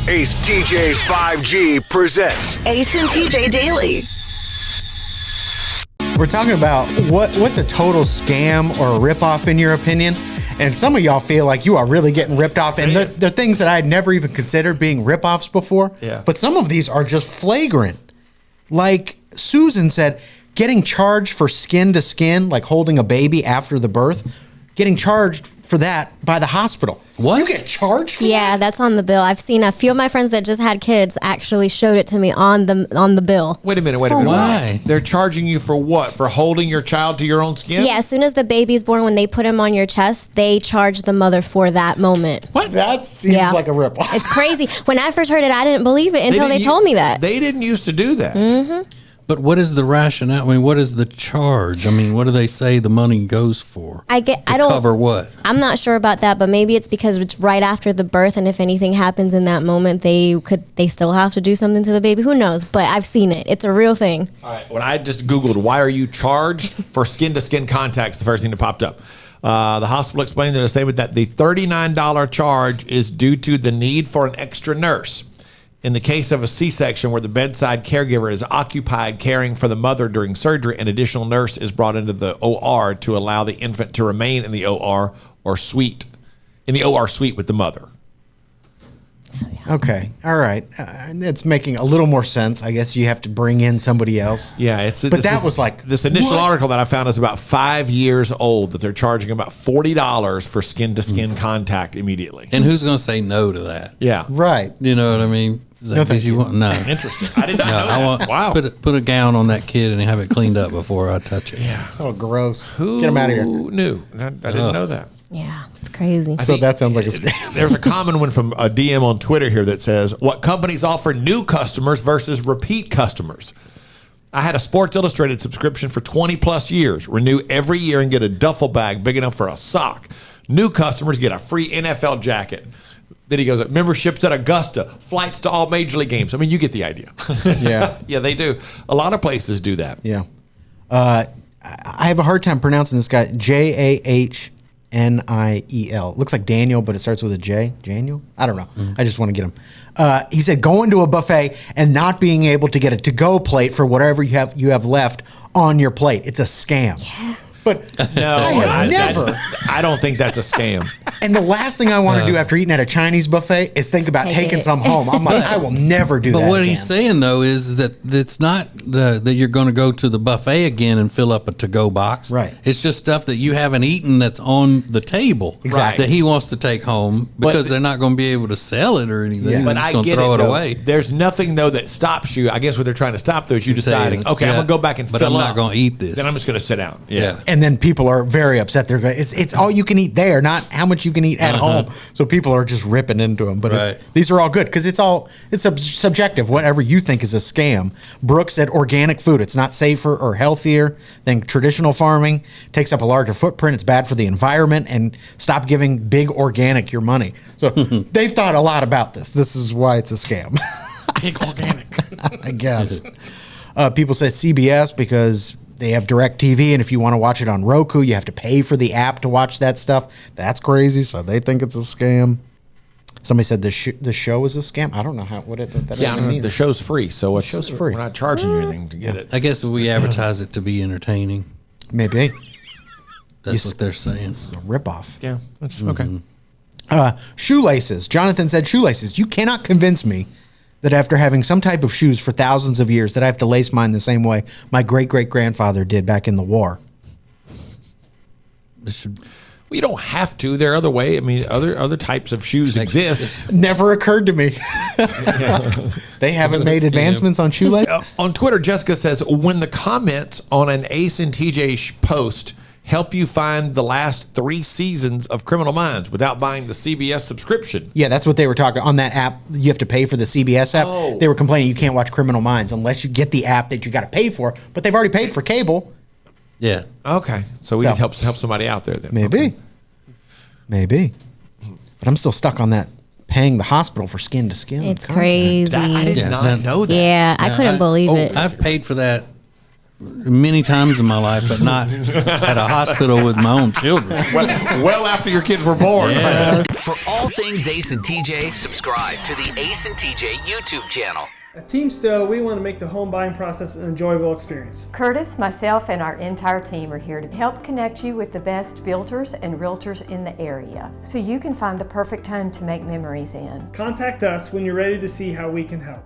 Ace TJ 5G presents Ace and TJ Daily. We're talking about what's a total scam or a ripoff in your opinion. And some of y'all feel like you are really getting ripped off. And they're things that I had never even considered being ripoffs before. Yeah. But some of these are just flagrant. Like Susan said, getting charged for skin to skin, like holding a baby after the birth, getting charged for that by the hospital. What? You get charged for Yeah, that? that's on the bill. I've seen a few of my friends that just had kids actually showed it to me on the bill. Wait a minute. Why? They're charging you for what? For holding your child to your own skin? Yeah, as soon as the baby's born, when they put him on your chest, they charge the mother for that moment. What? That seems Yeah. like a ripoff. It's crazy. When I first heard it, I didn't believe it until they told me that. They didn't used to do that. But what is the rationale? I mean, what is the charge? I mean, what do they say the money goes for? I don't cover what? I'm not sure about that, but maybe it's because it's right after the birth, and if anything happens in that moment, they still have to do something to the baby. Who knows? But I've seen it. It's a real thing. All right. When I just Googled, why are you charged for skin-to-skin contacts, the first thing that popped up. The hospital explained in a statement that the $39 charge is due to the need for an extra nurse. In the case of a C-section where the bedside caregiver is occupied caring for the mother during surgery, an additional nurse is brought into the OR to allow the infant to remain in the OR suite with the mother. Okay. All right. It's making a little more sense. I guess you have to bring in somebody else. Yeah, this initial what? article that I found is about 5 years old, that they're charging about $40 for skin-to-skin contact immediately. And who's going to say no to that? Yeah, Right. You know what I mean? Is that No, 'cause thank you. want? No. interesting. I did not No, know that. I want Wow. put a gown on that kid and have it cleaned up before I touch it. Yeah. Oh, gross. Who Get him out of here. knew? I didn't know that. Yeah, it's crazy. So that sounds like a scam. There's a common one from a DM on Twitter here that says, what companies offer new customers versus repeat customers? I had a Sports Illustrated subscription for 20 plus years. Renew every year and get a duffel bag big enough for a sock. New customers get a free NFL jacket. Then he goes, memberships at Augusta, flights to all major league games. I mean, you get the idea. Yeah. Yeah, they do. A lot of places do that. Yeah. I have a hard time pronouncing this guy. Jahniel. Looks like Daniel, but it starts with a J. Daniel? I don't know. I just want to get him. He said going to a buffet and not being able to get a to-go plate for whatever you have left on your plate. It's a scam. Yeah. But No, I have never. I don't think that's a scam. And the last thing I want to do after eating at a Chinese buffet is think about Take taking it. some home. I'm like, I will never do that. But what again. he's saying though is that it's not that you're going to go to the buffet again and fill up a to-go box. Right. It's just stuff that you haven't eaten that's on the table. Exactly. That he wants to take home because they're not going to be able to sell it or anything. Yeah. They're But just I going to get throw it though. away. There's nothing though that stops you. I guess what they're trying to stop though is you deciding, okay, I'm Yeah. gonna go back and but fill I'm up. not going to eat this. Then I'm just gonna sit down. Yeah. And then people are very upset. They're going, it's all you can eat there, not how much you can eat at home. So people are just ripping into them. But Right. these are all good because it's subjective. Whatever you think is a scam. Brooks said organic food. It's not safer or healthier than traditional farming. Takes up a larger footprint. It's bad for the environment. And stop giving big organic your money. So they've thought a lot about this. This is why it's a scam. Big organic. I guess. People say CBS because they have DirecTV, and if you want to watch it on Roku, you have to pay for the app to watch that stuff. That's crazy, so they think it's a scam. Somebody said the show is a scam. I don't know what that Yeah, even means. the show's free, so it's show's free. We're not charging you anything to get it. I guess we advertise it to be entertaining. Maybe. That's what they're saying. It's a ripoff. Yeah, that's okay. Shoelaces. Jonathan said shoelaces. You cannot convince me that after having some type of shoes for thousands of years that I have to lace mine the same way my great-great-grandfather did back in the war. It should- Well, you don't have to. There are other way. I mean, other types of shoes exist. Never occurred to me. They haven't made scam. advancements on shoelaces? On Twitter, Jessica says, when the comments on an Ace and TJ post help you find the last 3 seasons of Criminal Minds without buying the CBS subscription. Yeah, that's what they were talking on that app. You have to pay for the CBS app. Oh. They were complaining you can't watch Criminal Minds unless you get the app that you got to pay for. But they've already paid for cable. Yeah. Okay, so we just help somebody out there then. Maybe. Maybe. But I'm still stuck on that paying the hospital for skin to skin. It's contact. crazy. I did Yeah, not know that. Yeah, I couldn't believe it. I've paid for that many times in my life, but not at a hospital with my own children. Well after your kids were born. Yeah. For all things Ace and TJ, subscribe to the Ace and TJ YouTube channel. At Team Stowe, we want to make the home buying process an enjoyable experience. Curtis, myself, and our entire team are here to help connect you with the best builders and realtors in the area so you can find the perfect home to make memories in. Contact us when you're ready to see how we can help.